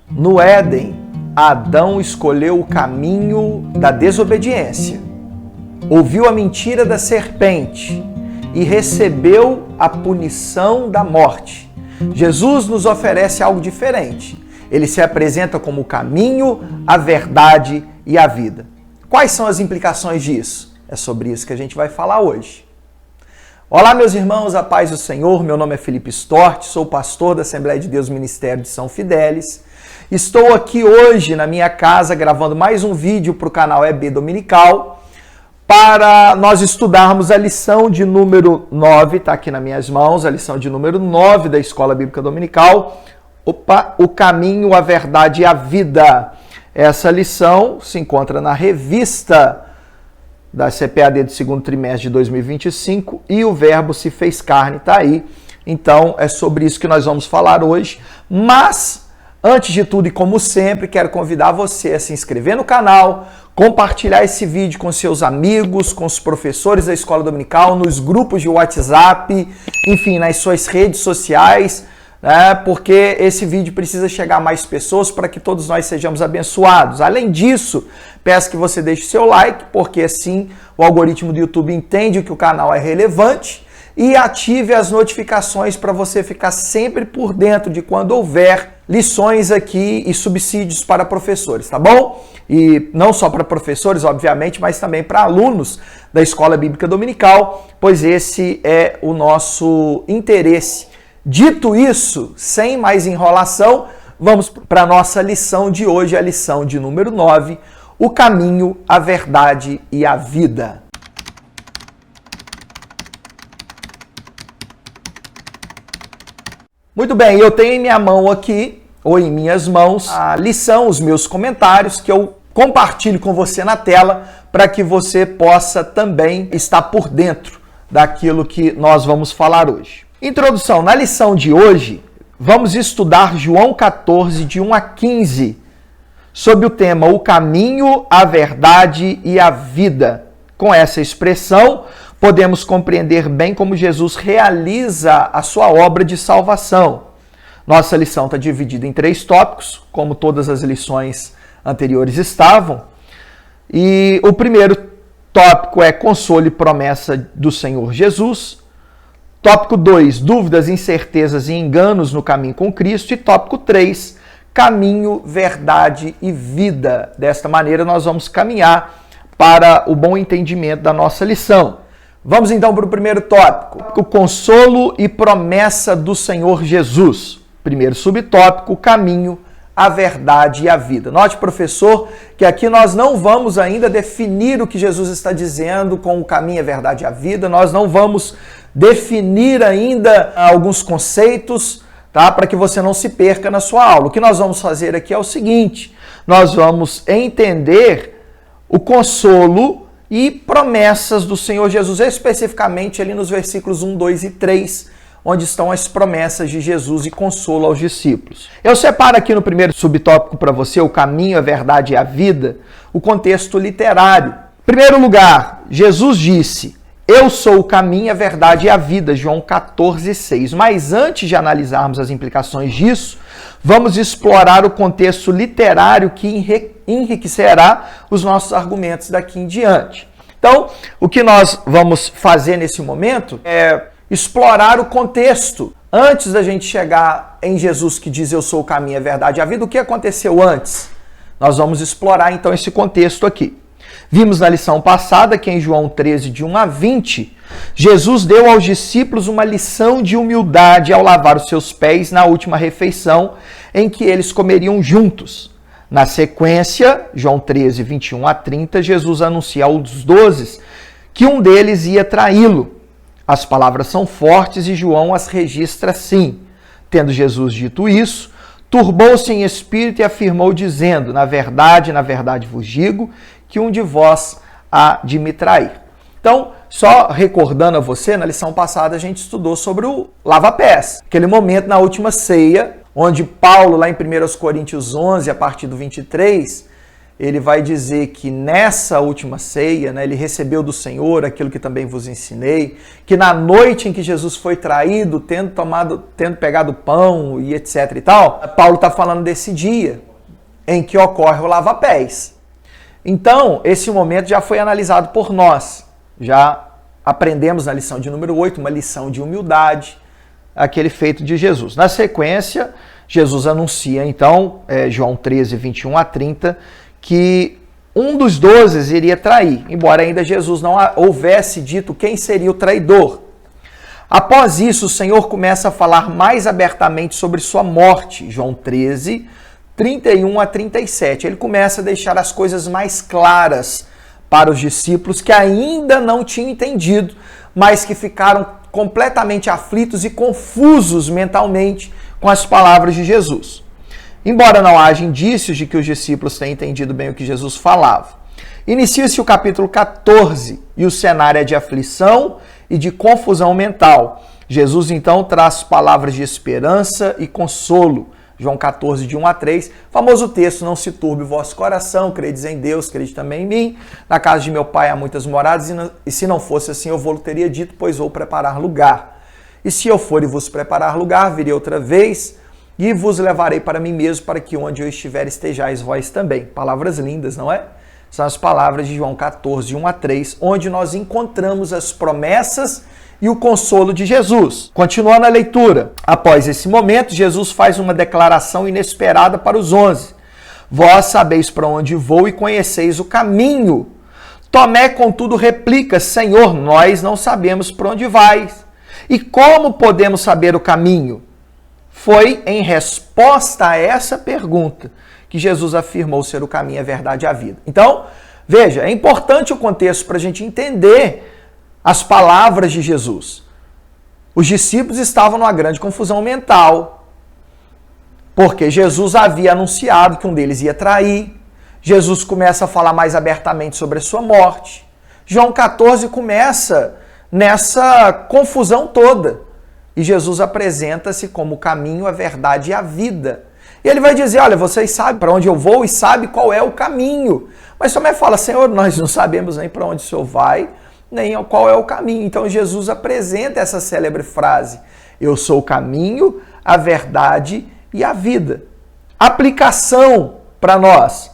No Éden, Adão escolheu o caminho da desobediência, ouviu a mentira da serpente e recebeu a punição da morte. Jesus nos oferece algo diferente. Ele se apresenta como o caminho, a verdade e a vida. Quais são as implicações disso? É sobre isso que a gente vai falar hoje. Olá, meus irmãos, a paz do Senhor. Meu nome é Felipe Stort, sou pastor da Assembleia de Deus Ministério de São Fidélis. Estou aqui hoje na minha casa gravando mais um vídeo para o canal EB Dominical para nós estudarmos a lição de número 9, está aqui nas minhas mãos, a lição de número 9 da Escola Bíblica Dominical, o caminho, a verdade e a vida. Essa lição se encontra na revista da CPAD do segundo trimestre de 2025 e o Verbo se fez carne, está aí. Então é sobre isso que nós vamos falar hoje, mas antes de tudo e como sempre, quero convidar você a se inscrever no canal, compartilhar esse vídeo com seus amigos, com os professores da Escola Dominical, nos grupos de WhatsApp, enfim, nas suas redes sociais, né? Porque esse vídeo precisa chegar a mais pessoas para que todos nós sejamos abençoados. Além disso, peço que você deixe seu like, porque assim o algoritmo do YouTube entende que o canal é relevante, e ative as notificações para você ficar sempre por dentro de quando houver lições aqui e subsídios para professores, tá bom? E não só para professores, obviamente, mas também para alunos da Escola Bíblica Dominical, pois esse é o nosso interesse. Dito isso, sem mais enrolação, vamos para a nossa lição de hoje, a lição de número 9, o caminho, a verdade e a vida. Muito bem, eu tenho em minha mão aqui, ou em minhas mãos, a lição, os meus comentários, que eu compartilho com você na tela, para que você possa também estar por dentro daquilo que nós vamos falar hoje. Introdução, na lição de hoje, vamos estudar João 14, de 1 a 15, sob o tema O caminho, a verdade e a vida. Com essa expressão, podemos compreender bem como Jesus realiza a sua obra de salvação. Nossa lição está dividida em 3 tópicos, como todas as lições anteriores estavam. E o primeiro tópico é consolo e promessa do Senhor Jesus. Tópico 2, dúvidas, incertezas e enganos no caminho com Cristo. E tópico 3, caminho, verdade e vida. Desta maneira, nós vamos caminhar para o bom entendimento da nossa lição. Vamos então para o primeiro tópico, o consolo e promessa do Senhor Jesus. Primeiro subtópico, o caminho, a verdade e a vida. Note, professor, que aqui nós não vamos ainda definir o que Jesus está dizendo com o caminho, a verdade e a vida. Nós não vamos definir ainda alguns conceitos, tá? Para que você não se perca na sua aula. O que nós vamos fazer aqui é o seguinte, nós vamos entender o consolo e promessas do Senhor Jesus, especificamente ali nos versículos 1, 2 e 3, onde estão as promessas de Jesus e consolo aos discípulos. Eu separo aqui no primeiro subtópico para você, o caminho, a verdade e a vida, o contexto literário. Em primeiro lugar, Jesus disse, eu sou o caminho, a verdade e a vida, João 14, 6. Mas antes de analisarmos as implicações disso, vamos explorar o contexto literário que enriquecerá os nossos argumentos daqui em diante. Então, o que nós vamos fazer nesse momento é explorar o contexto. Antes da gente chegar em Jesus que diz eu sou o caminho, a verdade e a vida, o que aconteceu antes? Nós vamos explorar então esse contexto aqui. Vimos na lição passada que em João 13, de 1 a 20, Jesus deu aos discípulos uma lição de humildade ao lavar os seus pés na última refeição em que eles comeriam juntos. Na sequência, João 13, 21 a 30, Jesus anuncia aos 12 que um deles ia traí-lo. As palavras são fortes e João as registra assim. Tendo Jesus dito isso, turbou-se em espírito e afirmou dizendo, na verdade vos digo, que um de vós há de me trair. Então, só recordando a você, na lição passada a gente estudou sobre o lava-pés. Aquele momento na última ceia, onde Paulo, lá em 1 Coríntios 11, a partir do 23, ele vai dizer que nessa última ceia, né, ele recebeu do Senhor aquilo que também vos ensinei, que na noite em que Jesus foi traído, tendo pegado pão e etc e tal, Paulo está falando desse dia em que ocorre o lava-pés. Então, esse momento já foi analisado por nós, já aprendemos na lição de número 8, uma lição de humildade, aquele feito de Jesus. Na sequência, Jesus anuncia, então, João 13, 21 a 30, que um dos 12 iria trair, embora ainda Jesus não houvesse dito quem seria o traidor. Após isso, o Senhor começa a falar mais abertamente sobre sua morte, João 13, 31 a 37. Ele começa a deixar as coisas mais claras para os discípulos que ainda não tinham entendido, mas que ficaram completamente aflitos e confusos mentalmente com as palavras de Jesus. Embora não haja indícios de que os discípulos tenham entendido bem o que Jesus falava. Inicia-se o capítulo 14 e o cenário é de aflição e de confusão mental. Jesus então traz palavras de esperança e consolo. João 14, de 1 a 3, famoso texto, não se turbe o vosso coração, credes em Deus, crede também em mim. Na casa de meu pai há muitas moradas, e se não fosse assim eu vou teria dito, pois vou preparar lugar. E se eu for e vos preparar lugar, virei outra vez, e vos levarei para mim mesmo, para que onde eu estiver estejais vós também. Palavras lindas, não é? São as palavras de João 14, 1 a 3, onde nós encontramos as promessas e o consolo de Jesus. Continuando a leitura. Após esse momento, Jesus faz uma declaração inesperada para os 11. Vós sabeis para onde vou e conheceis o caminho. Tomé, contudo, replica, Senhor, nós não sabemos para onde vais. E como podemos saber o caminho? Foi em resposta a essa pergunta que Jesus afirmou ser o caminho, a verdade e a vida. Então, veja, é importante o contexto para a gente entender as palavras de Jesus. Os discípulos estavam numa grande confusão mental, porque Jesus havia anunciado que um deles ia trair. Jesus começa a falar mais abertamente sobre a sua morte. João 14 começa nessa confusão toda. E Jesus apresenta-se como o caminho, a verdade e a vida. E ele vai dizer, olha, vocês sabem para onde eu vou e sabem qual é o caminho. Mas Tomé fala, Senhor, nós não sabemos nem para onde o Senhor vai, nem qual é o caminho. Então Jesus apresenta essa célebre frase, eu sou o caminho, a verdade e a vida. Aplicação para nós.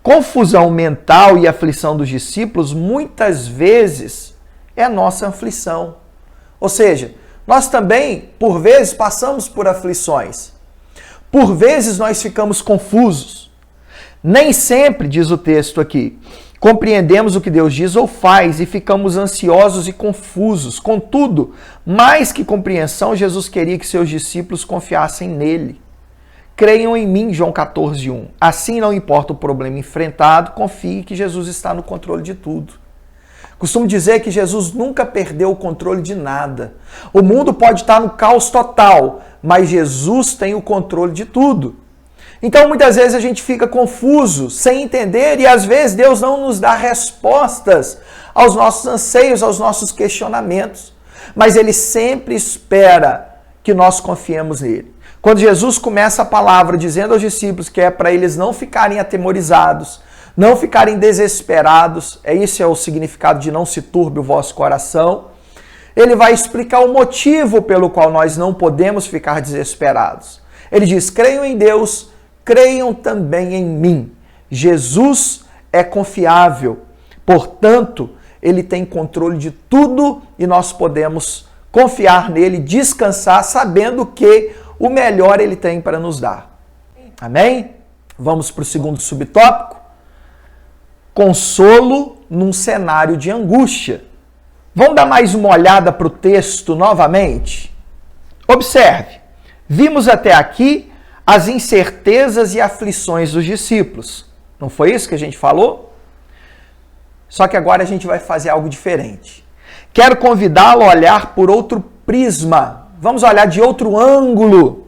Confusão mental e aflição dos discípulos muitas vezes é a nossa aflição. Ou seja, nós também, por vezes, passamos por aflições. Por vezes nós ficamos confusos. Nem sempre, diz o texto aqui, compreendemos o que Deus diz ou faz e ficamos ansiosos e confusos. Contudo, mais que compreensão, Jesus queria que seus discípulos confiassem nele. Creiam em mim, João 14, 1. Assim, não importa o problema enfrentado, confie que Jesus está no controle de tudo. Costumo dizer que Jesus nunca perdeu o controle de nada. O mundo pode estar no caos total, mas Jesus tem o controle de tudo. Então, muitas vezes a gente fica confuso, sem entender, e às vezes Deus não nos dá respostas aos nossos anseios, aos nossos questionamentos. Mas Ele sempre espera que nós confiemos nele. Quando Jesus começa a palavra dizendo aos discípulos que é para eles não ficarem atemorizados, não ficarem desesperados, esse é o significado de não se turbe o vosso coração, ele vai explicar o motivo pelo qual nós não podemos ficar desesperados. Ele diz, creiam em Deus, creiam também em mim. Jesus é confiável, portanto, ele tem controle de tudo e nós podemos confiar nele, descansar, sabendo que o melhor ele tem para nos dar. Amém? Vamos para o segundo subtópico. Consolo num cenário de angústia. Vamos dar mais uma olhada para o texto novamente? Observe. Vimos até aqui as incertezas e aflições dos discípulos. Não foi isso que a gente falou? Só que agora a gente vai fazer algo diferente. Quero convidá-lo a olhar por outro prisma. Vamos olhar de outro ângulo.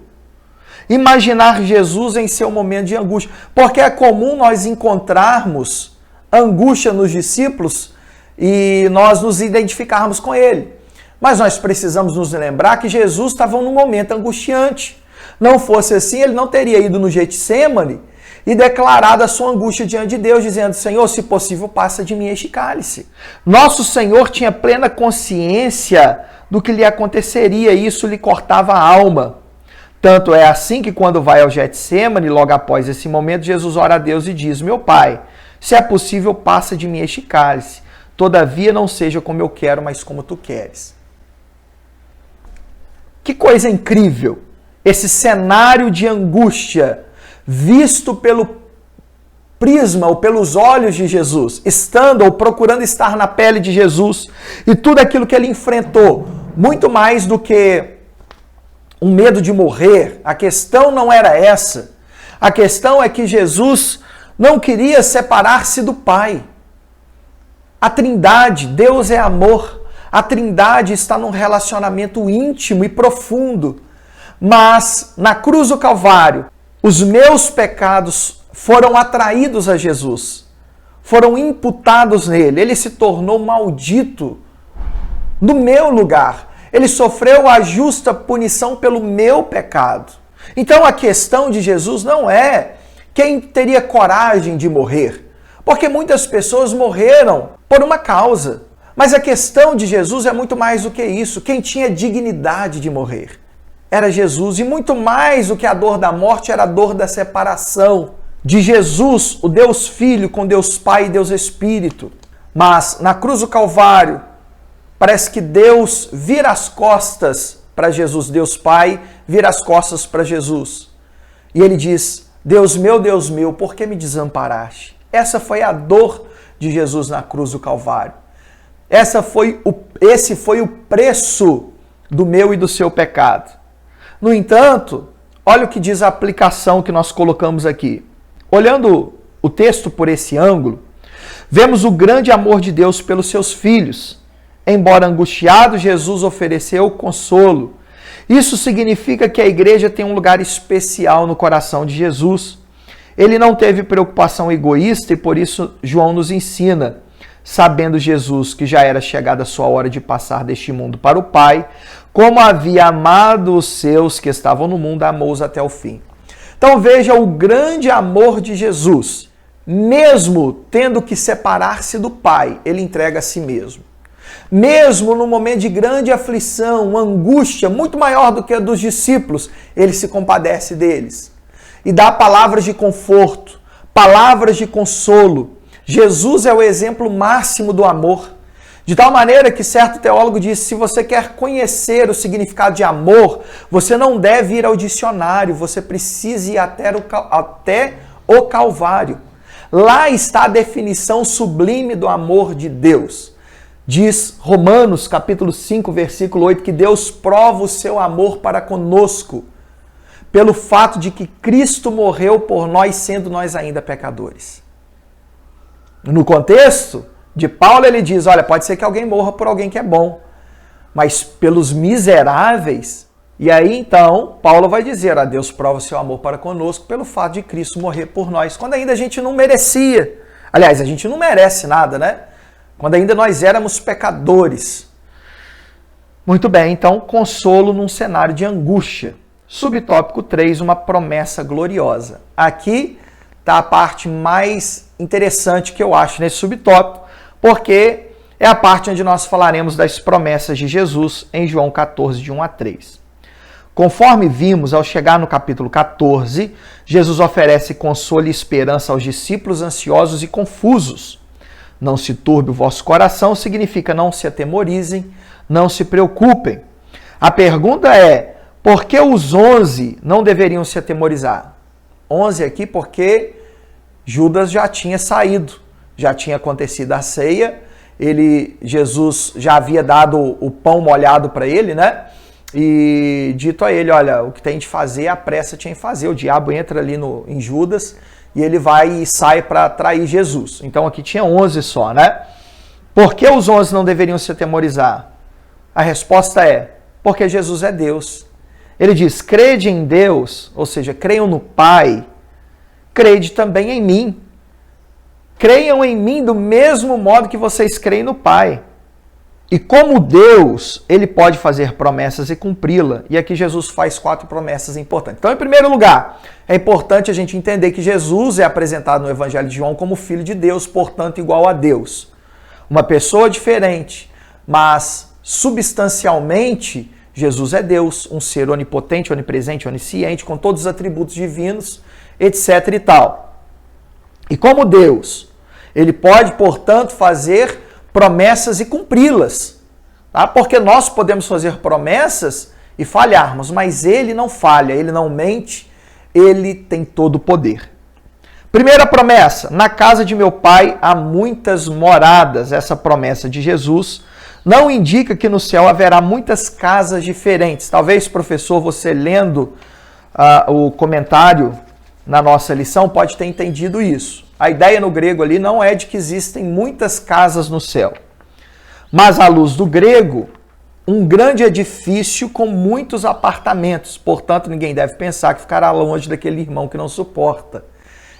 Imaginar Jesus em seu momento de angústia. Porque é comum nós encontrarmos angústia nos discípulos e nós nos identificarmos com ele. Mas nós precisamos nos lembrar que Jesus estava num momento angustiante. Não fosse assim, ele não teria ido no Getsêmani e declarado a sua angústia diante de Deus, dizendo: Senhor, se possível, passa de mim este cálice. Nosso Senhor tinha plena consciência do que lhe aconteceria, e isso lhe cortava a alma. Tanto é assim que quando vai ao Getsêmani, logo após esse momento, Jesus ora a Deus e diz: Meu Pai, se é possível, passa de mim este cálice. Todavia não seja como eu quero, mas como tu queres. Que coisa incrível! Esse cenário de angústia visto pelo prisma ou pelos olhos de Jesus, estando ou procurando estar na pele de Jesus, e tudo aquilo que ele enfrentou, muito mais do que um medo de morrer. A questão não era essa. A questão é que Jesus não queria separar-se do Pai. A Trindade, Deus é amor. A Trindade está num relacionamento íntimo e profundo. Mas na cruz do Calvário, os meus pecados foram atraídos a Jesus, foram imputados nele. Ele se tornou maldito no meu lugar. Ele sofreu a justa punição pelo meu pecado. Então a questão de Jesus não é quem teria coragem de morrer, porque muitas pessoas morreram por uma causa. Mas a questão de Jesus é muito mais do que isso. Quem tinha dignidade de morrer era Jesus, e muito mais do que a dor da morte era a dor da separação de Jesus, o Deus Filho, com Deus Pai e Deus Espírito. Mas na cruz do Calvário, parece que Deus vira as costas para Jesus, Deus Pai vira as costas para Jesus. E ele diz: Deus meu, por que me desamparaste? Essa foi a dor de Jesus na cruz do Calvário. Esse foi o preço do meu e do seu pecado. No entanto, olha o que diz a aplicação que nós colocamos aqui. Olhando o texto por esse ângulo, vemos o grande amor de Deus pelos seus filhos. Embora angustiado, Jesus ofereceu consolo. Isso significa que a igreja tem um lugar especial no coração de Jesus. Ele não teve preocupação egoísta e por isso João nos ensina: sabendo Jesus que já era chegada a sua hora de passar deste mundo para o Pai, como havia amado os seus que estavam no mundo, amou-os até o fim. Então veja o grande amor de Jesus. Mesmo tendo que separar-se do Pai, ele entrega a si mesmo. Mesmo no momento de grande aflição, angústia, muito maior do que a dos discípulos, ele se compadece deles e dá palavras de conforto, palavras de consolo. Jesus é o exemplo máximo do amor. De tal maneira que certo teólogo disse: se você quer conhecer o significado de amor, você não deve ir ao dicionário, você precisa ir até o Calvário. Lá está a definição sublime do amor de Deus. Diz Romanos capítulo 5, versículo 8, que Deus prova o seu amor para conosco pelo fato de que Cristo morreu por nós, sendo nós ainda pecadores. No contexto de Paulo, ele diz: olha, pode ser que alguém morra por alguém que é bom, mas pelos miseráveis. E aí então, Paulo vai dizer: a Deus prova o seu amor para conosco pelo fato de Cristo morrer por nós, quando ainda a gente não merecia. Aliás, a gente não merece nada, né? Quando ainda nós éramos pecadores. Muito bem, então, consolo num cenário de angústia. Subtópico 3, uma promessa gloriosa. Aqui está a parte mais interessante que eu acho nesse subtópico, porque é a parte onde nós falaremos das promessas de Jesus em João 14, de 1 a 3. Conforme vimos, ao chegar no capítulo 14, Jesus oferece consolo e esperança aos discípulos ansiosos e confusos. Não se turbe o vosso coração significa não se atemorizem, não se preocupem. A pergunta é: por que os 11 não deveriam se atemorizar? 11 aqui porque Judas já tinha saído, já tinha acontecido a ceia, Jesus já havia dado o pão molhado para ele, né? E dito a ele: olha, o que tem de fazer, apressa-te em fazer. O diabo entra ali em Judas e ele vai e sai para trair Jesus. Então aqui tinha 11 só, né? Por que os 11 não deveriam se atemorizar? A resposta é: porque Jesus é Deus. Ele diz: crede em Deus, ou seja, creiam no Pai, crede também em mim. Creiam em mim do mesmo modo que vocês creem no Pai. E como Deus, ele pode fazer promessas e cumpri-la. E aqui Jesus faz 4 promessas importantes. Então, em primeiro lugar, é importante a gente entender que Jesus é apresentado no Evangelho de João como Filho de Deus, portanto, igual a Deus. Uma pessoa diferente, mas substancialmente, Jesus é Deus, um ser onipotente, onipresente, onisciente, com todos os atributos divinos, etc. e tal. E como Deus, ele pode, portanto, fazer promessas e cumpri-las, tá? Porque nós podemos fazer promessas e falharmos, mas ele não falha, ele não mente, ele tem todo o poder. Primeira promessa: na casa de meu pai há muitas moradas. Essa promessa de Jesus não indica que no céu haverá muitas casas diferentes. Talvez, professor, você lendo o comentário na nossa lição pode ter entendido isso. A ideia no grego ali não é de que existem muitas casas no céu, mas à luz do grego, um grande edifício com muitos apartamentos. Portanto, ninguém deve pensar que ficará longe daquele irmão que não suporta.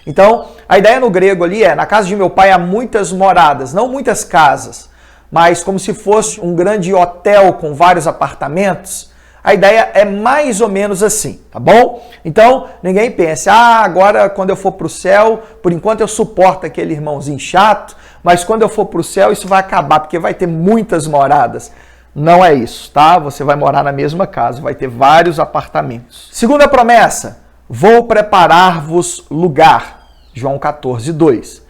Então, a ideia no grego ali é: na casa de meu pai há muitas moradas, não muitas casas, mas como se fosse um grande hotel com vários apartamentos. A ideia é mais ou menos assim, tá bom? Então, ninguém pense, agora quando eu for para o céu, por enquanto eu suporto aquele irmãozinho chato, mas quando eu for para o céu isso vai acabar, porque vai ter muitas moradas. Não é isso, tá? Você vai morar na mesma casa, vai ter vários apartamentos. Segunda promessa: vou preparar-vos lugar. João 14:2.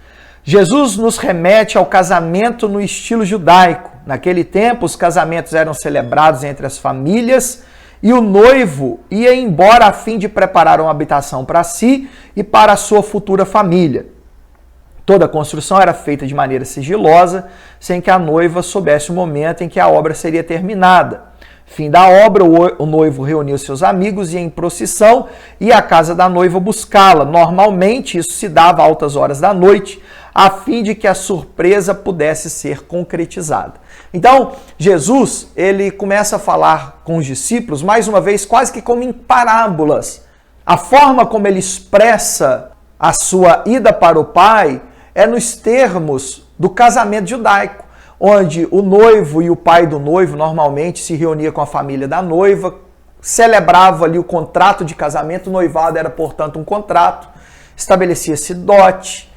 Jesus nos remete ao casamento no estilo judaico. Naquele tempo, os casamentos eram celebrados entre as famílias e o noivo ia embora a fim de preparar uma habitação para si e para a sua futura família. Toda a construção era feita de maneira sigilosa, sem que a noiva soubesse o momento em que a obra seria terminada. Fim da obra, o noivo reuniu seus amigos e ia em procissão e à casa da noiva buscá-la. Normalmente, isso se dava a altas horas da noite, a fim de que a surpresa pudesse ser concretizada. Então, Jesus, ele começa a falar com os discípulos, mais uma vez, quase que como em parábolas. A forma como ele expressa a sua ida para o Pai é nos termos do casamento judaico, onde o noivo e o pai do noivo normalmente se reunia com a família da noiva, celebrava ali o contrato de casamento, o noivado era, portanto, um contrato, estabelecia-se dote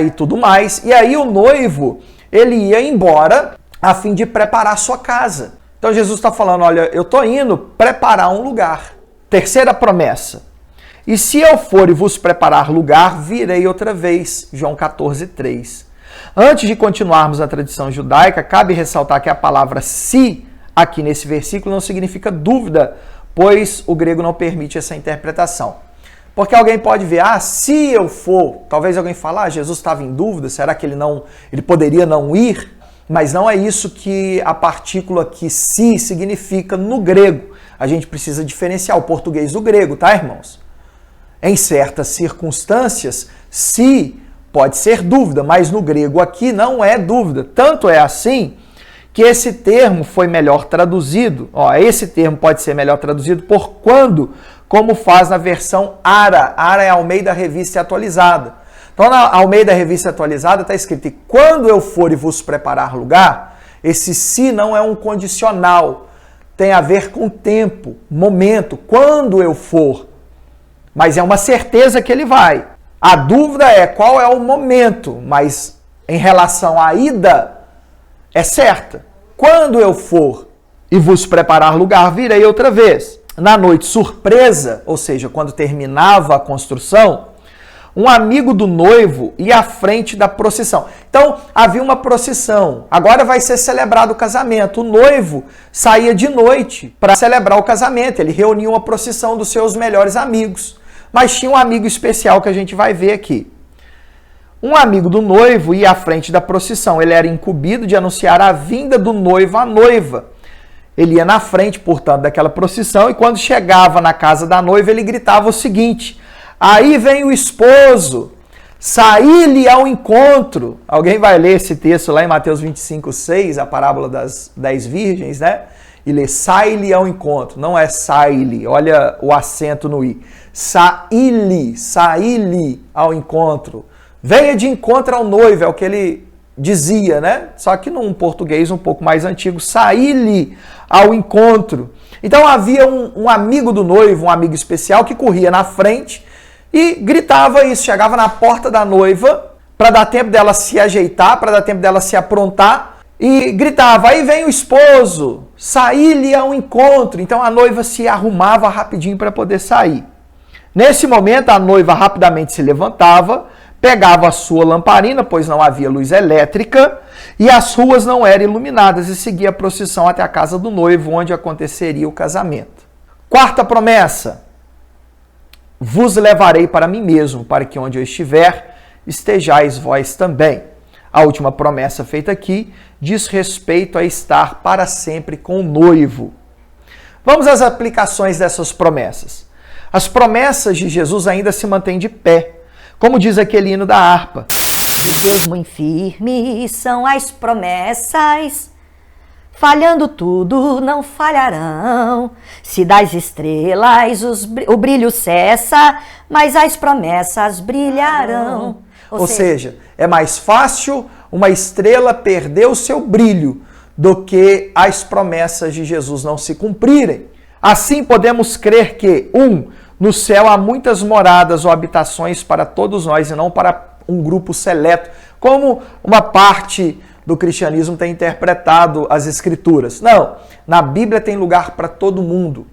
e tudo mais, e aí o noivo, ele ia embora a fim de preparar a sua casa. Então Jesus está falando, olha, eu estou indo preparar um lugar. Terceira promessa: e se eu for e vos preparar lugar, virei outra vez. João 14:3. Antes de continuarmos a tradição judaica, cabe ressaltar que a palavra se, aqui nesse versículo, não significa dúvida, pois o grego não permite essa interpretação. Porque alguém pode ver, se eu for, talvez alguém fale, Jesus estava em dúvida, será que ele poderia não ir? Mas não é isso que a partícula aqui, se, significa no grego. A gente precisa diferenciar o português do grego, tá, irmãos? Em certas circunstâncias, se pode ser dúvida, mas no grego aqui não é dúvida. Tanto é assim que esse termo foi melhor traduzido. Esse termo pode ser melhor traduzido por quando, como faz na versão ARA. ARA é Almeida Revista Atualizada. Então, na Almeida Revista Atualizada está escrito: e quando eu for e vos preparar lugar, esse se não é um condicional. Tem a ver com tempo, momento, quando eu for. Mas é uma certeza que ele vai. A dúvida é qual é o momento, mas em relação à ida, é certa. Quando eu for e vos preparar lugar, virei outra vez. Na noite surpresa, ou seja, quando terminava a construção, um amigo do noivo ia à frente da procissão. Então, havia uma procissão. Agora vai ser celebrado o casamento. O noivo saía de noite para celebrar o casamento. Ele reunia uma procissão dos seus melhores amigos. Mas tinha um amigo especial que a gente vai ver aqui. Um amigo do noivo ia à frente da procissão. Ele era incumbido de anunciar a vinda do noivo à noiva. Ele ia na frente, portanto, daquela procissão, e quando chegava na casa da noiva, ele gritava o seguinte: aí vem o esposo, saí-lhe ao encontro. Alguém vai ler esse texto lá em Mateus 25:6, a parábola das 10 virgens, né? E lê, sai-lhe ao encontro. Não é sai-lhe, olha o acento no i. Saí-lhe ao encontro. Venha de encontro ao noivo, é o que ele dizia, né? Só que num português um pouco mais antigo, saí-lhe ao encontro. Então havia um amigo do noivo, um amigo especial, que corria na frente e gritava isso, chegava na porta da noiva para dar tempo dela se ajeitar, para dar tempo dela se aprontar, e gritava, aí vem o esposo, saí-lhe ao encontro. Então a noiva se arrumava rapidinho para poder sair. Nesse momento a noiva rapidamente se levantava, pegava a sua lamparina, pois não havia luz elétrica, e as ruas não eram iluminadas, e seguia a procissão até a casa do noivo, onde aconteceria o casamento. Quarta promessa, vos levarei para mim mesmo, para que onde eu estiver, estejais vós também. A última promessa feita aqui diz respeito a estar para sempre com o noivo. Vamos às aplicações dessas promessas. As promessas de Jesus ainda se mantêm de pé, como diz aquele hino da harpa. De Deus muito firme são as promessas, falhando tudo não falharão. Se das estrelas o brilho cessa, mas as promessas brilharão. Ou seja, é mais fácil uma estrela perder o seu brilho do que as promessas de Jesus não se cumprirem. Assim podemos crer que, no céu há muitas moradas ou habitações para todos nós e não para um grupo seleto, como uma parte do cristianismo tem interpretado as escrituras. Não, na Bíblia tem lugar para todo mundo,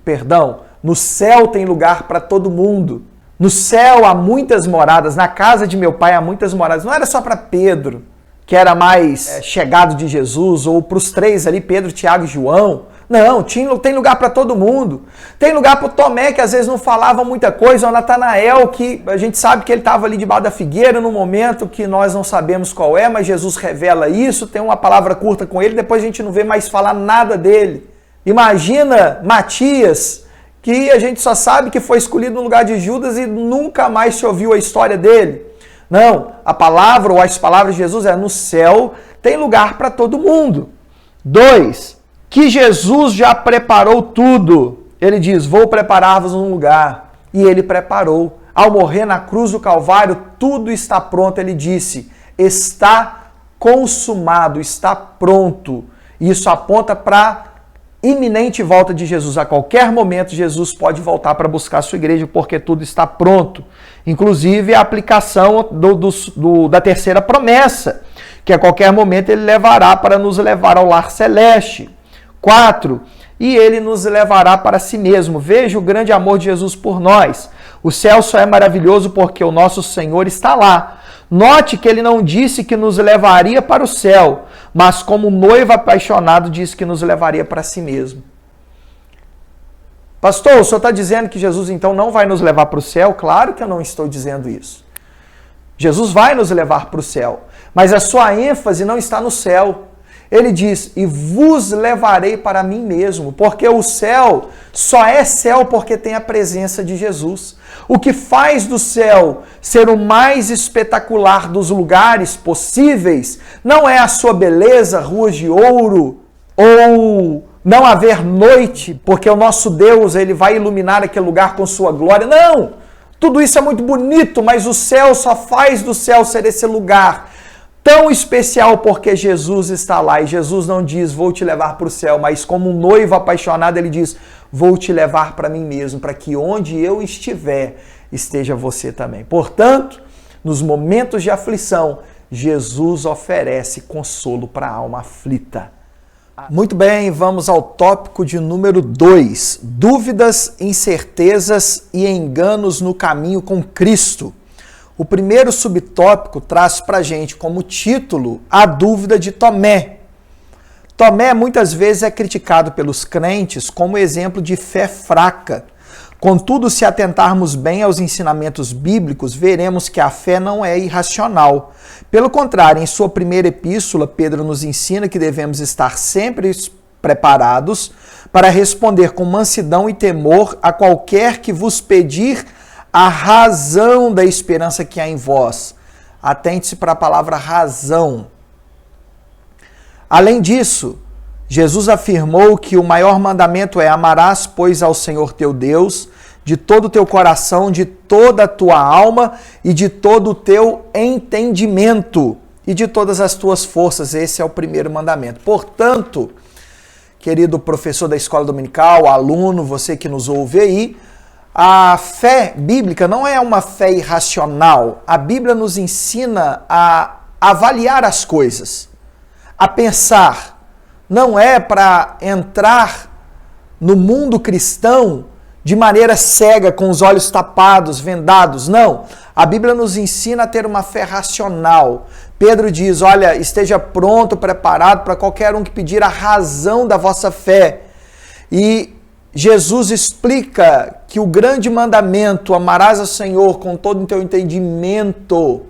no céu tem lugar para todo mundo. No céu há muitas moradas, na casa de meu pai há muitas moradas. Não era só para Pedro, que era mais chegado de Jesus, ou para os três ali, Pedro, Tiago e João. Não, tem lugar para todo mundo. Tem lugar para o Tomé, que às vezes não falava muita coisa, ou Natanael, que a gente sabe que ele estava ali debaixo da figueira no momento que nós não sabemos qual é, mas Jesus revela isso, tem uma palavra curta com ele, depois a gente não vê mais falar nada dele. Imagina Matias, que a gente só sabe que foi escolhido no lugar de Judas e nunca mais se ouviu a história dele. Não, a palavra ou as palavras de Jesus no céu tem lugar para todo mundo. 2, que Jesus já preparou tudo. Ele diz, vou preparar-vos um lugar. E ele preparou. Ao morrer na cruz do Calvário, tudo está pronto. Ele disse, está consumado, está pronto. Isso aponta para iminente volta de Jesus. A qualquer momento, Jesus pode voltar para buscar a sua igreja, porque tudo está pronto. Inclusive, a aplicação da terceira promessa, que a qualquer momento ele levará para nos levar ao lar celeste. 4, e ele nos levará para si mesmo. Veja o grande amor de Jesus por nós. O céu só é maravilhoso porque o nosso Senhor está lá. Note que ele não disse que nos levaria para o céu, mas como noivo apaixonado disse que nos levaria para si mesmo. Pastor, o senhor está dizendo que Jesus então não vai nos levar para o céu? Claro que eu não estou dizendo isso. Jesus vai nos levar para o céu, mas a sua ênfase não está no céu. Ele diz, e vos levarei para mim mesmo, porque o céu só é céu porque tem a presença de Jesus. O que faz do céu ser o mais espetacular dos lugares possíveis não é a sua beleza, ruas de ouro, ou não haver noite, porque o nosso Deus ele vai iluminar aquele lugar com sua glória. Não! Tudo isso é muito bonito, mas o céu só faz do céu ser esse lugar tão especial porque Jesus está lá. E Jesus não diz, vou te levar para o céu, mas como um noivo apaixonado, ele diz, vou te levar para mim mesmo, para que onde eu estiver, esteja você também. Portanto, nos momentos de aflição, Jesus oferece consolo para a alma aflita. Muito bem, vamos ao tópico de número 2. Dúvidas, incertezas e enganos no caminho com Cristo. O primeiro subtópico traz para a gente como título a dúvida de Tomé. Tomé muitas vezes é criticado pelos crentes como exemplo de fé fraca. Contudo, se atentarmos bem aos ensinamentos bíblicos, veremos que a fé não é irracional. Pelo contrário, em sua primeira epístola, Pedro nos ensina que devemos estar sempre preparados para responder com mansidão e temor a qualquer que vos pedir a razão da esperança que há em vós. Atente-se para a palavra razão. Além disso, Jesus afirmou que o maior mandamento é amarás, pois, ao Senhor teu Deus, de todo o teu coração, de toda a tua alma e de todo o teu entendimento. e de todas as tuas forças. Esse é o primeiro mandamento. Portanto, querido professor da escola dominical, aluno, você que nos ouve aí, a fé bíblica não é uma fé irracional. A Bíblia nos ensina a avaliar as coisas, a pensar. Não é para entrar no mundo cristão de maneira cega, com os olhos tapados, vendados. Não. A Bíblia nos ensina a ter uma fé racional. Pedro diz, olha, esteja pronto, preparado para qualquer um que pedir a razão da vossa fé. E Jesus explica que o grande mandamento, amarás ao Senhor com todo o teu entendimento,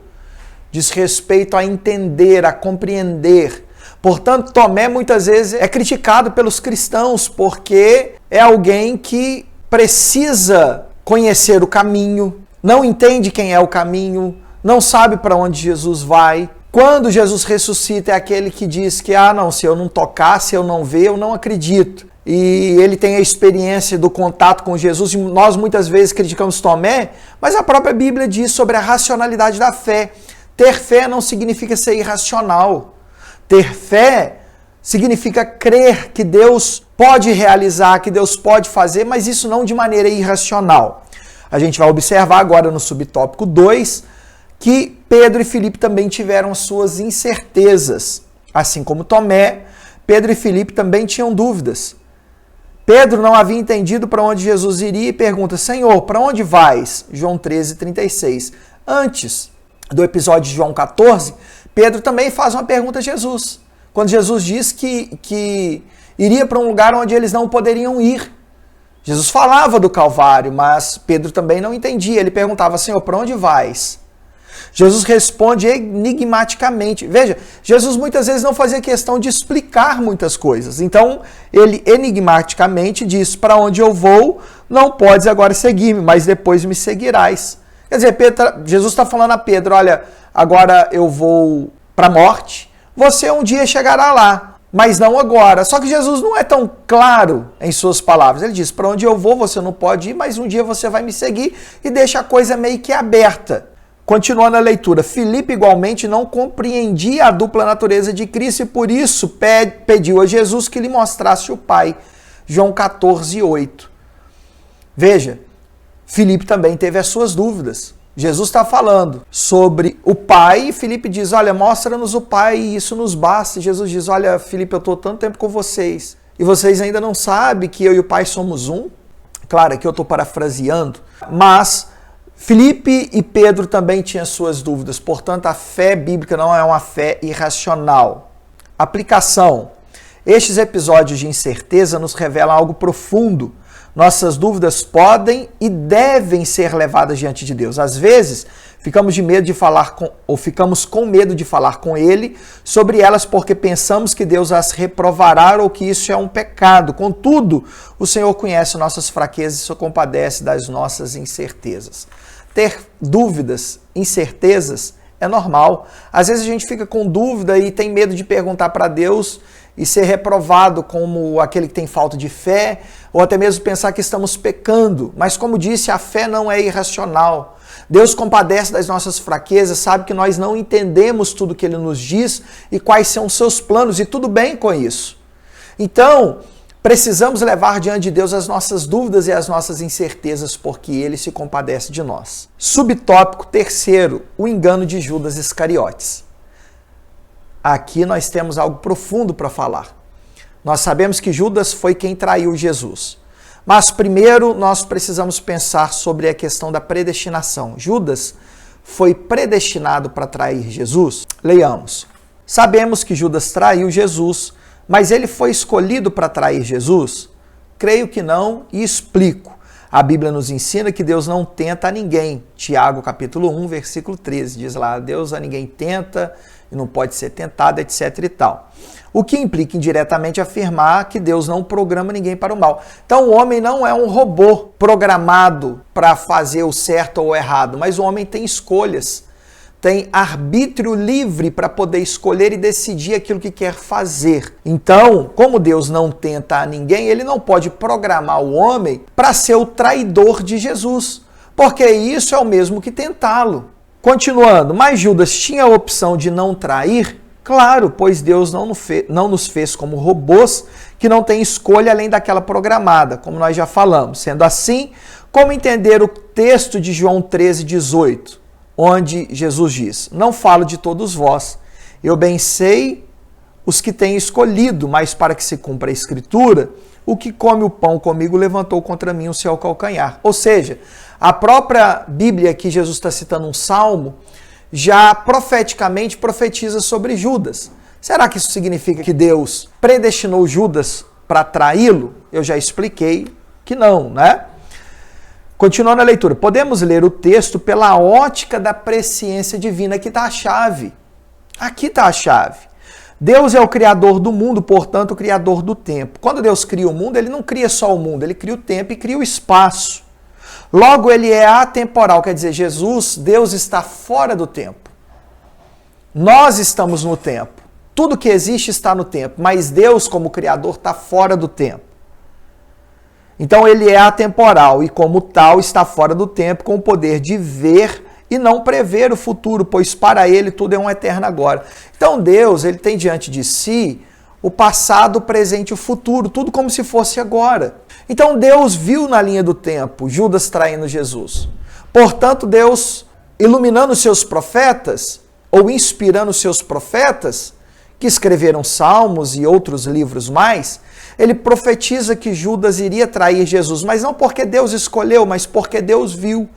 diz respeito a entender, a compreender. Portanto, Tomé muitas vezes é criticado pelos cristãos porque é alguém que precisa conhecer o caminho, não entende quem é o caminho, não sabe para onde Jesus vai. Quando Jesus ressuscita, é aquele que diz que, não, se eu não tocar, se eu não ver, eu não acredito. E ele tem a experiência do contato com Jesus, e nós muitas vezes criticamos Tomé, mas a própria Bíblia diz sobre a racionalidade da fé. Ter fé não significa ser irracional. Ter fé significa crer que Deus pode realizar, que Deus pode fazer, mas isso não de maneira irracional. A gente vai observar agora no subtópico 2 que Pedro e Filipe também tiveram suas incertezas. Assim como Tomé, Pedro e Filipe também tinham dúvidas. Pedro não havia entendido para onde Jesus iria e pergunta, Senhor, para onde vais? João 13:36. Antes do episódio de João 14, Pedro também faz uma pergunta a Jesus. Quando Jesus diz que iria para um lugar onde eles não poderiam ir. Jesus falava do Calvário, mas Pedro também não entendia. Ele perguntava, Senhor, para onde vais? Jesus responde enigmaticamente. Veja, Jesus muitas vezes não fazia questão de explicar muitas coisas. Então, ele enigmaticamente diz, para onde eu vou, não podes agora seguir-me, mas depois me seguirás. Quer dizer, Jesus está falando a Pedro, olha, agora eu vou para a morte, você um dia chegará lá, mas não agora. Só que Jesus não é tão claro em suas palavras. Ele diz, para onde eu vou, você não pode ir, mas um dia você vai me seguir, e deixa a coisa meio que aberta. Continuando a leitura, Filipe igualmente não compreendia a dupla natureza de Cristo e por isso pediu a Jesus que lhe mostrasse o Pai. João 14:8. Veja, Filipe também teve as suas dúvidas. Jesus está falando sobre o Pai e Filipe diz, olha, mostra-nos o Pai e isso nos basta. E Jesus diz, olha, Filipe, eu estou tanto tempo com vocês e vocês ainda não sabem que eu e o Pai somos um. Claro, aqui eu estou parafraseando, mas Filipe e Pedro também tinham suas dúvidas, portanto a fé bíblica não é uma fé irracional. Aplicação. Estes episódios de incerteza nos revelam algo profundo. Nossas dúvidas podem e devem ser levadas diante de Deus. Às vezes, ficamos com medo de falar com Ele sobre elas porque pensamos que Deus as reprovará ou que isso é um pecado. Contudo, o Senhor conhece nossas fraquezas e se compadece das nossas incertezas. Ter dúvidas, incertezas, é normal. Às vezes a gente fica com dúvida e tem medo de perguntar para Deus e ser reprovado como aquele que tem falta de fé, ou até mesmo pensar que estamos pecando. Mas como disse, a fé não é irracional. Deus compadece das nossas fraquezas, sabe que nós não entendemos tudo que Ele nos diz e quais são os seus planos, e tudo bem com isso. Então, precisamos levar diante de Deus as nossas dúvidas e as nossas incertezas, porque Ele se compadece de nós. Subtópico 3, o engano de Judas Iscariotes. Aqui nós temos algo profundo para falar. Nós sabemos que Judas foi quem traiu Jesus. Mas primeiro nós precisamos pensar sobre a questão da predestinação. Judas foi predestinado para trair Jesus? Leiamos. Sabemos que Judas traiu Jesus, mas ele foi escolhido para trair Jesus? Creio que não e explico. A Bíblia nos ensina que Deus não tenta a ninguém. Tiago capítulo 1, versículo 13, diz lá, Deus a ninguém tenta e não pode ser tentado, etc e tal. O que implica indiretamente afirmar que Deus não programa ninguém para o mal. Então o homem não é um robô programado para fazer o certo ou o errado, mas o homem tem escolhas, tem arbítrio livre para poder escolher e decidir aquilo que quer fazer. Então, como Deus não tenta a ninguém, ele não pode programar o homem para ser o traidor de Jesus, porque isso é o mesmo que tentá-lo. Continuando, mas Judas tinha a opção de não trair? Claro, pois Deus não nos fez como robôs que não têm escolha além daquela programada, como nós já falamos. Sendo assim, como entender o texto de João 13:18, onde Jesus diz: não falo de todos vós, eu bem sei os que têm escolhido, mas para que se cumpra a Escritura, o que come o pão comigo levantou contra mim o seu calcanhar. Ou seja, a própria Bíblia, que Jesus está citando um salmo, já profeticamente profetiza sobre Judas. Será que isso significa que Deus predestinou Judas para traí-lo? Eu já expliquei que não, né? Continuando a leitura, podemos ler o texto pela ótica da presciência divina. Aqui está a chave. Aqui está a chave. Deus é o criador do mundo, portanto, o criador do tempo. Quando Deus cria o mundo, ele não cria só o mundo, ele cria o tempo e cria o espaço. Logo, ele é atemporal, quer dizer, Deus está fora do tempo. Nós estamos no tempo. Tudo que existe está no tempo, mas Deus, como criador, está fora do tempo. Então, ele é atemporal e, como tal, está fora do tempo, com o poder de ver e não prever o futuro, pois para ele tudo é um eterno agora. Então Deus, ele tem diante de si o passado, o presente e o futuro, tudo como se fosse agora. Então Deus viu na linha do tempo Judas traindo Jesus. Portanto, Deus, iluminando os seus profetas, ou inspirando os seus profetas, que escreveram salmos e outros livros mais, ele profetiza que Judas iria trair Jesus, mas não porque Deus escolheu, mas porque Deus viu.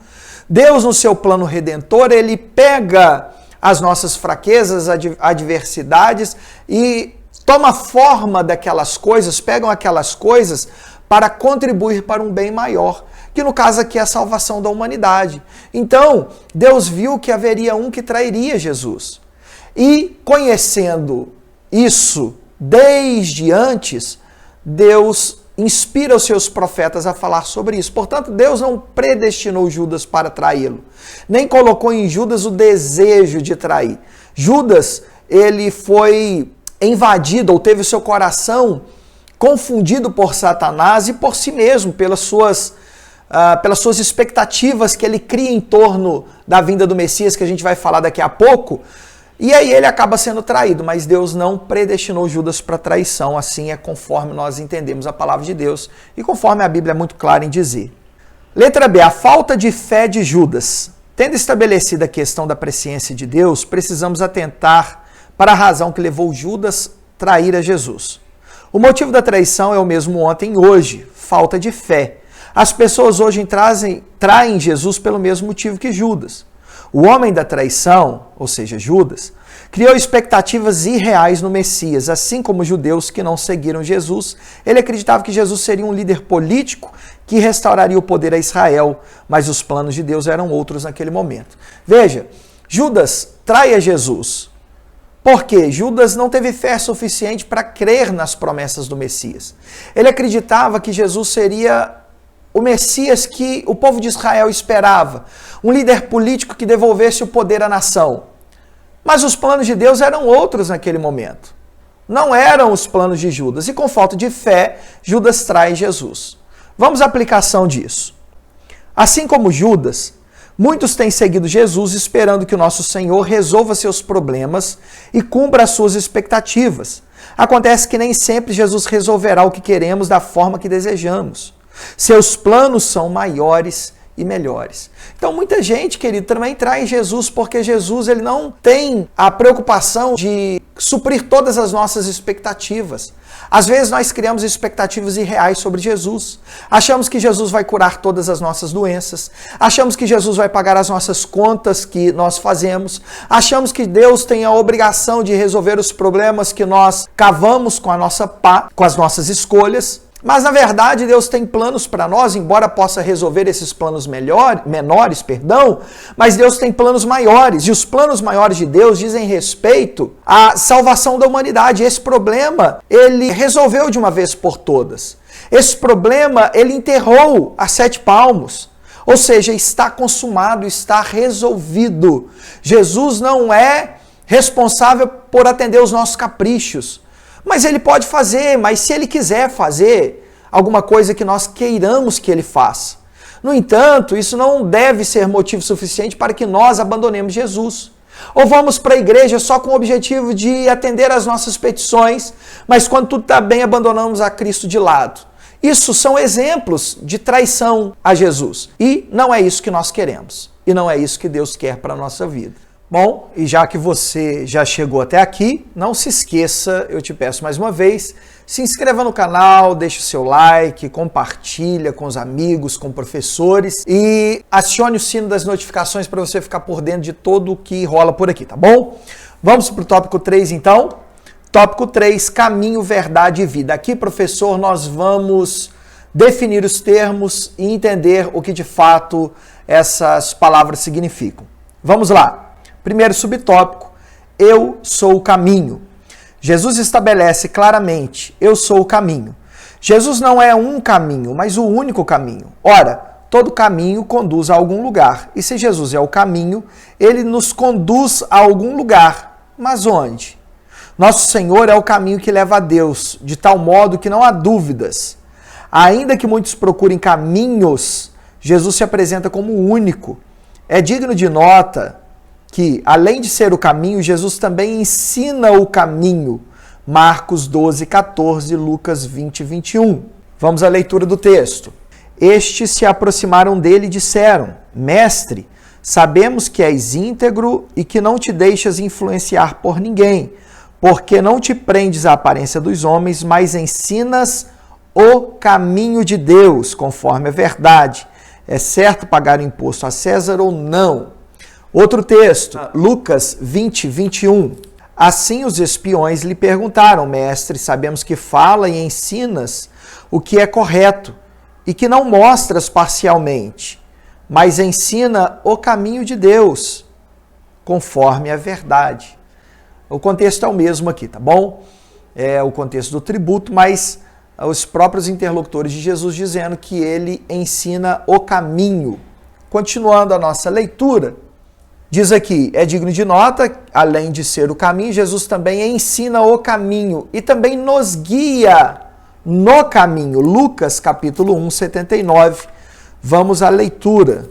Deus, no seu plano redentor, ele pega as nossas fraquezas, adversidades e toma forma daquelas coisas, pegam aquelas coisas para contribuir para um bem maior, que no caso aqui é a salvação da humanidade. Então, Deus viu que haveria um que trairia Jesus. E conhecendo isso desde antes, Deus inspira os seus profetas a falar sobre isso. Portanto, Deus não predestinou Judas para traí-lo, nem colocou em Judas o desejo de trair. Judas, ele foi invadido, ou teve o seu coração confundido por Satanás e por si mesmo, pelas suas expectativas que ele cria em torno da vinda do Messias, que a gente vai falar daqui a pouco. E aí ele acaba sendo traído, mas Deus não predestinou Judas para traição, assim é conforme nós entendemos a palavra de Deus e conforme a Bíblia é muito clara em dizer. Letra B, a falta de fé de Judas. Tendo estabelecido a questão da presciência de Deus, precisamos atentar para a razão que levou Judas a trair a Jesus. O motivo da traição é o mesmo ontem e hoje, falta de fé. As pessoas hoje traem Jesus pelo mesmo motivo que Judas. O homem da traição, ou seja, Judas, criou expectativas irreais no Messias, assim como os judeus que não seguiram Jesus. Ele acreditava que Jesus seria um líder político que restauraria o poder a Israel, mas os planos de Deus eram outros naquele momento. Veja, Judas trai a Jesus. Por quê? Judas não teve fé suficiente para crer nas promessas do Messias. Ele acreditava que Jesus seria o Messias que o povo de Israel esperava, um líder político que devolvesse o poder à nação. Mas os planos de Deus eram outros naquele momento. Não eram os planos de Judas. E com falta de fé, Judas trai Jesus. Vamos à aplicação disso. Assim como Judas, muitos têm seguido Jesus esperando que o nosso Senhor resolva seus problemas e cumpra as suas expectativas. Acontece que nem sempre Jesus resolverá o que queremos da forma que desejamos. Seus planos são maiores e melhores. Então muita gente, querido, também trai Jesus porque Jesus ele não tem a preocupação de suprir todas as nossas expectativas. Às vezes nós criamos expectativas irreais sobre Jesus. Achamos que Jesus vai curar todas as nossas doenças. Achamos que Jesus vai pagar as nossas contas que nós fazemos. Achamos que Deus tem a obrigação de resolver os problemas que nós cavamos com a nossa pá, com as nossas escolhas. Mas, na verdade, Deus tem planos para nós, embora possa resolver esses planos menores, mas Deus tem planos maiores. E os planos maiores de Deus dizem respeito à salvação da humanidade. Esse problema, ele resolveu de uma vez por todas. Esse problema, ele enterrou a 7 palmos. Ou seja, está consumado, está resolvido. Jesus não é responsável por atender os nossos caprichos. Mas ele pode fazer, mas se ele quiser fazer alguma coisa que nós queiramos que ele faça, No entanto, isso não deve ser motivo suficiente para que nós abandonemos Jesus. Ou vamos para a igreja só com o objetivo de atender às nossas petições, mas quando tudo está bem, abandonamos a Cristo de lado. Isso são exemplos de traição a Jesus. E não é isso que nós queremos. E não é isso que Deus quer para a nossa vida. Bom, e já que você já chegou até aqui, não se esqueça, eu te peço mais uma vez, se inscreva no canal, deixe o seu like, compartilha com os amigos, com professores e acione o sino das notificações para você ficar por dentro de tudo o que rola por aqui, tá bom? Vamos para o tópico 3 então. Tópico 3, caminho, verdade e vida. Aqui, professor, nós vamos definir os termos e entender o que de fato essas palavras significam. Vamos lá. Primeiro subtópico, eu sou o caminho. Jesus estabelece claramente, eu sou o caminho. Jesus não é um caminho, mas o único caminho. Ora, todo caminho conduz a algum lugar. E se Jesus é o caminho, ele nos conduz a algum lugar. Mas onde? Nosso Senhor é o caminho que leva a Deus, de tal modo que não há dúvidas. Ainda que muitos procurem caminhos, Jesus se apresenta como o único. É digno de nota que, além de ser o caminho, Jesus também ensina o caminho. Marcos 12, 14, Lucas 20, 21. Vamos à leitura do texto. Estes se aproximaram dele e disseram, Mestre, sabemos que és íntegro e que não te deixas influenciar por ninguém, porque não te prendes à aparência dos homens, mas ensinas o caminho de Deus, conforme a verdade. É certo pagar o imposto a César ou não? Outro texto, Lucas 20, 21. Assim os espiões lhe perguntaram, Mestre, sabemos que fala e ensinas o que é correto e que não mostras parcialmente, mas ensina o caminho de Deus, conforme a verdade. O contexto é o mesmo aqui, tá bom? É o contexto do tributo, mas os próprios interlocutores de Jesus dizendo que ele ensina o caminho. Continuando a nossa leitura, diz aqui, é digno de nota, além de ser o caminho, Jesus também ensina o caminho e também nos guia no caminho. Lucas capítulo 1, 79. Vamos à leitura.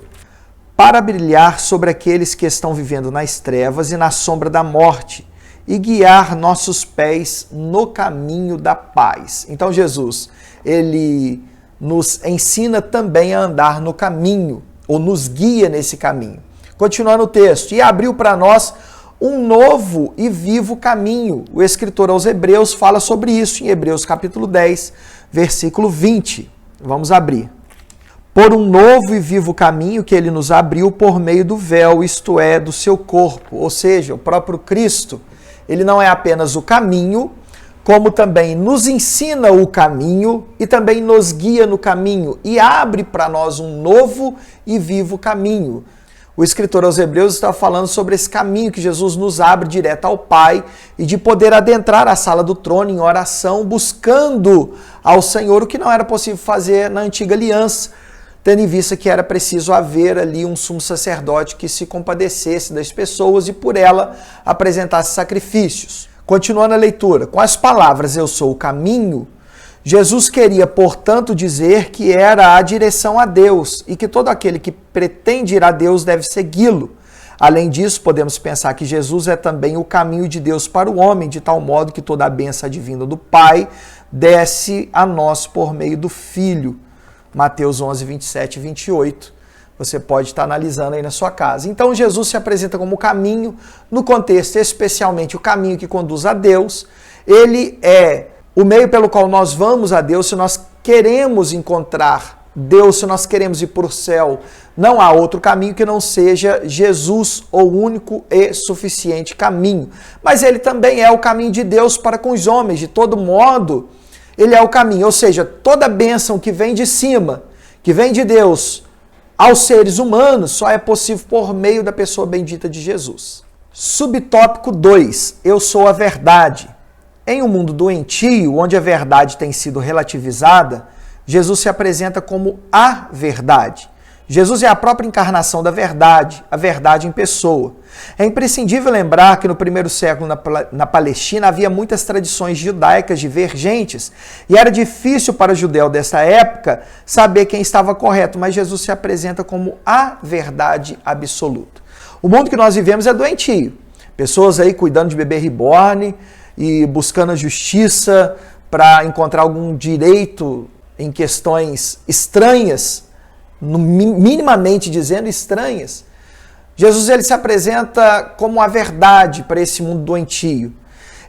Para brilhar sobre aqueles que estão vivendo nas trevas e na sombra da morte e guiar nossos pés no caminho da paz. Então Jesus, ele nos ensina também a andar no caminho, ou nos guia nesse caminho. Continuando o texto, e abriu para nós um novo e vivo caminho. O escritor aos Hebreus fala sobre isso em Hebreus capítulo 10, versículo 20. Vamos abrir. Por um novo e vivo caminho que ele nos abriu por meio do véu, isto é, do seu corpo. Ou seja, o próprio Cristo, ele não é apenas o caminho, como também nos ensina o caminho e também nos guia no caminho e abre para nós um novo e vivo caminho. O escritor aos Hebreus está falando sobre esse caminho que Jesus nos abre direto ao Pai e de poder adentrar a sala do trono em oração, buscando ao Senhor o que não era possível fazer na antiga aliança, tendo em vista que era preciso haver ali um sumo sacerdote que se compadecesse das pessoas e por ela apresentasse sacrifícios. Continuando a leitura, com as palavras eu sou o caminho, Jesus queria, portanto, dizer que era a direção a Deus e que todo aquele que pretende ir a Deus deve segui-lo. Além disso, podemos pensar que Jesus é também o caminho de Deus para o homem, de tal modo que toda a bênção advinda do Pai desce a nós por meio do Filho. Mateus 11, 27 e 28. Você pode estar analisando aí na sua casa. Então, Jesus se apresenta como o caminho, no contexto especialmente o caminho que conduz a Deus. Ele é o meio pelo qual nós vamos a Deus, se nós queremos encontrar Deus, se nós queremos ir para o céu, não há outro caminho que não seja Jesus, o único e suficiente caminho. Mas ele também é o caminho de Deus para com os homens, de todo modo, ele é o caminho. Ou seja, toda bênção que vem de cima, que vem de Deus aos seres humanos, só é possível por meio da pessoa bendita de Jesus. Subtópico 2, eu sou a verdade. Em um mundo doentio, onde a verdade tem sido relativizada, Jesus se apresenta como a verdade. Jesus é a própria encarnação da verdade, a verdade em pessoa. É imprescindível lembrar que no primeiro século na Palestina havia muitas tradições judaicas divergentes e era difícil para o judeu dessa época saber quem estava correto, mas Jesus se apresenta como a verdade absoluta. O mundo que nós vivemos é doentio. Pessoas aí cuidando de bebê reborn e buscando a justiça para encontrar algum direito em questões estranhas, minimamente dizendo estranhas. Jesus ele se apresenta como a verdade para esse mundo doentio.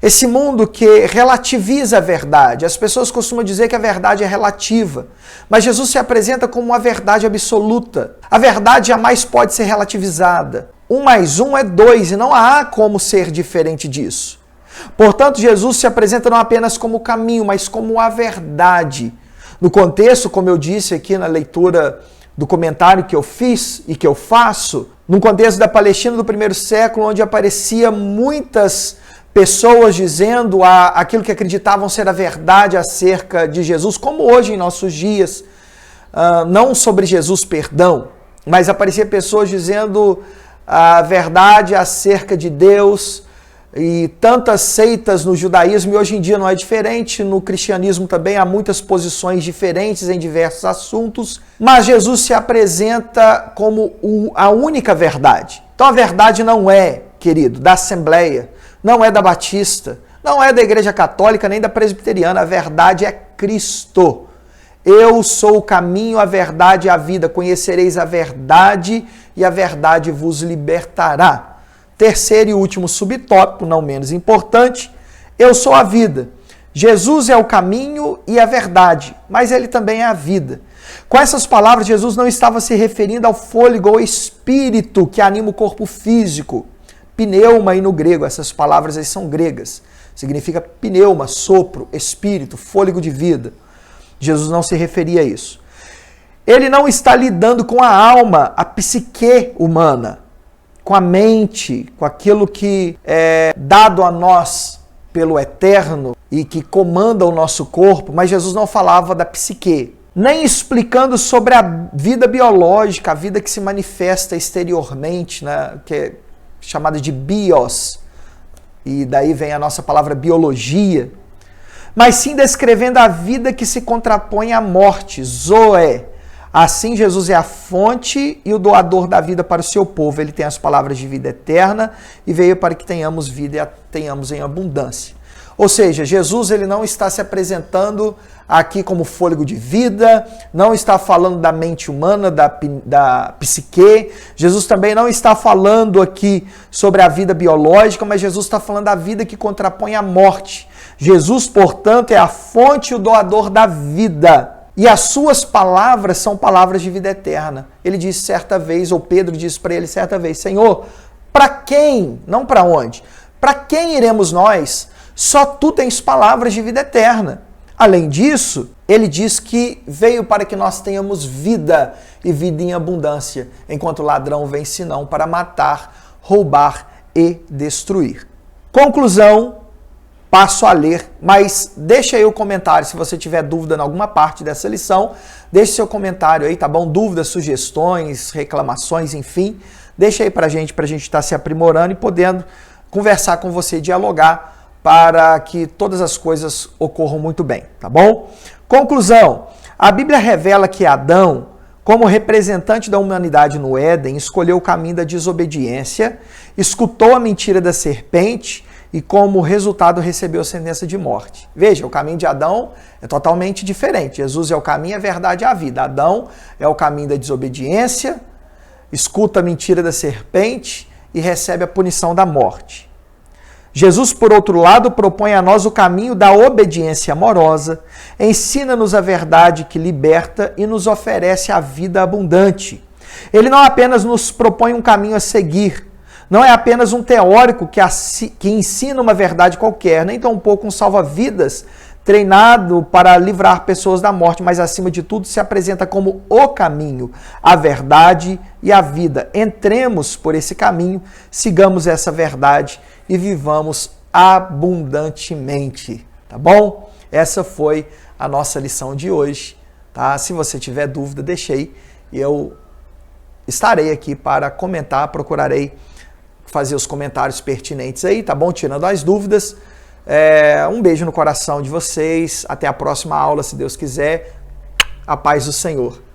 Esse mundo que relativiza a verdade. As pessoas costumam dizer que a verdade é relativa, mas Jesus se apresenta como uma verdade absoluta. A verdade jamais pode ser relativizada. 1 mais 1 é 2 e não há como ser diferente disso. Portanto, Jesus se apresenta não apenas como o caminho, mas como a verdade. No contexto, como eu disse aqui na leitura do comentário que eu fiz e que eu faço, no contexto da Palestina do primeiro século, onde aparecia muitas pessoas dizendo aquilo que acreditavam ser a verdade acerca de Jesus, como hoje em nossos dias, não sobre Jesus, perdão, mas aparecia pessoas dizendo a verdade acerca de Deus, e tantas seitas no judaísmo, e hoje em dia não é diferente, no cristianismo também há muitas posições diferentes em diversos assuntos, mas Jesus se apresenta como a única verdade. Então a verdade não é, querido, da Assembleia, não é da Batista, não é da Igreja Católica, nem da Presbiteriana, a verdade é Cristo. Eu sou o caminho, a verdade e a vida, conhecereis a verdade e a verdade vos libertará. Terceiro e último subtópico, não menos importante, eu sou a vida. Jesus é o caminho e a verdade, mas ele também é a vida. Com essas palavras, Jesus não estava se referindo ao fôlego ou espírito que anima o corpo físico. Pneuma aí no grego, essas palavras aí são gregas. Significa pneuma, sopro, espírito, fôlego de vida. Jesus não se referia a isso. Ele não está lidando com a alma, a psique humana, com a mente, com aquilo que é dado a nós pelo Eterno e que comanda o nosso corpo, mas Jesus não falava da psique, nem explicando sobre a vida biológica, a vida que se manifesta exteriormente, né, que é chamada de bios, e daí vem a nossa palavra biologia, mas sim descrevendo a vida que se contrapõe à morte, zoe. Assim, Jesus é a fonte e o doador da vida para o seu povo. Ele tem as palavras de vida eterna e veio para que tenhamos vida e a tenhamos em abundância. Ou seja, Jesus ele não está se apresentando aqui como fôlego de vida, não está falando da mente humana, da psique. Jesus também não está falando aqui sobre a vida biológica, mas Jesus está falando da vida que contrapõe a morte. Jesus, portanto, é a fonte e o doador da vida. E as suas palavras são palavras de vida eterna. Ele disse certa vez, ou Pedro disse para ele certa vez, Senhor, para quem, não para onde, para quem iremos nós? Só tu tens palavras de vida eterna. Além disso, ele diz que veio para que nós tenhamos vida e vida em abundância, enquanto o ladrão vem senão para matar, roubar e destruir. Conclusão, passo a ler, mas deixa aí o comentário, se você tiver dúvida em alguma parte dessa lição, deixe seu comentário aí, tá bom? Dúvidas, sugestões, reclamações, enfim, deixa aí pra gente estar se aprimorando e podendo conversar com você, dialogar, para que todas as coisas ocorram muito bem, tá bom? Conclusão, a Bíblia revela que Adão, como representante da humanidade no Éden, escolheu o caminho da desobediência, escutou a mentira da serpente e como resultado recebeu a sentença de morte. Veja, o caminho de Adão é totalmente diferente. Jesus é o caminho, a verdade e a vida. Adão é o caminho da desobediência, escuta a mentira da serpente e recebe a punição da morte. Jesus, por outro lado, propõe a nós o caminho da obediência amorosa, ensina-nos a verdade que liberta e nos oferece a vida abundante. Ele não apenas nos propõe um caminho a seguir, não é apenas um teórico que ensina uma verdade qualquer, nem tampouco um salva-vidas treinado para livrar pessoas da morte, mas acima de tudo se apresenta como o caminho, a verdade e a vida. Entremos por esse caminho, sigamos essa verdade e vivamos abundantemente, tá bom? Essa foi a nossa lição de hoje, tá? Se você tiver dúvida, deixa aí e eu estarei aqui para comentar, procurarei fazer os comentários pertinentes aí, tá bom? Tirando as dúvidas. Um beijo no coração de vocês. Até a próxima aula, se Deus quiser. A paz do Senhor.